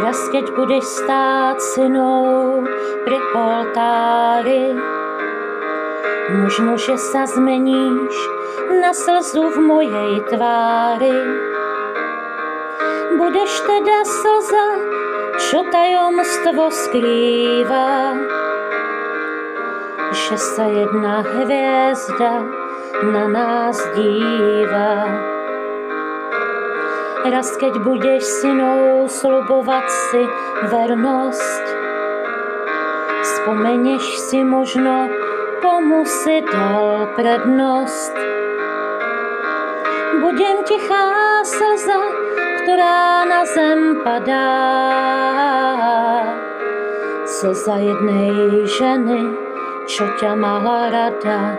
Raz, keď budeš stát synou pri oltári, možno, že sa zmeníš na slzu v mojej tvári. Budeš teda slza, čo tajomstvo skrýva, že sa jedna hviezda na nás díva. Raz, keď budeš synou sľubovať si vernosť, spomenieš si možno, komu si dal prednosť. Budem tichá slza, ktorá na zem padá, slza jednej ženy, čo ťa mala rada.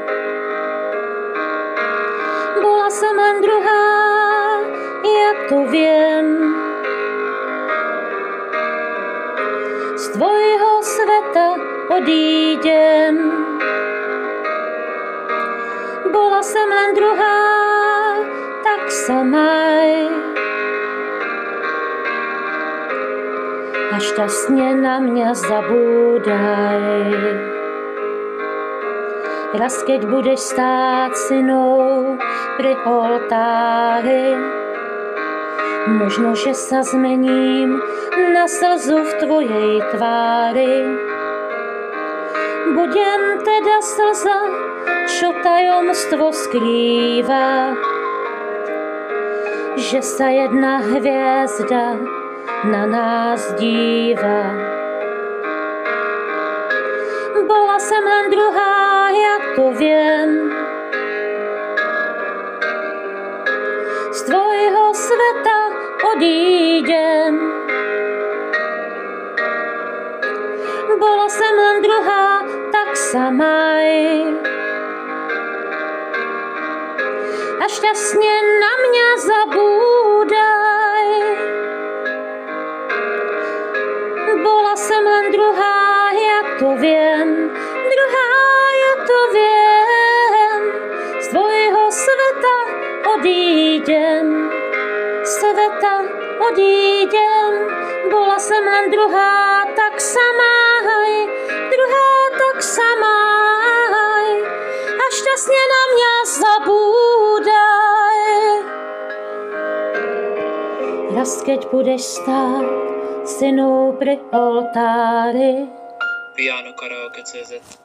Bola som len druhá, ja to viem, z tvojho sveta odídem. Bola som len druhá, tak sa maj a šťastne na mňa zabúdaj. Raz, keď budeš stáť synou pri oltári, možno, že sa zmením na slzu v tvojej tvári. Budem teda slza, čo tajomstvo skrýva, že sa jedna hviezda na nás díva. Bola som len druhá, ja to viem, z tvojho sveta odídem. Bola som len druhá, tak sa maj a šťastne na mňa zabúdaj. Bola som len druhá, ja to viem, druhá, ja to viem, z tvojho sveta odídem, sveta odídem. Bola som len druhá, tak sa maj, druhá, tak sa maj a šťastne na mňa zabúdaj. Raz, keď budeš stáť synou pri oltári. pianokaraoke.cz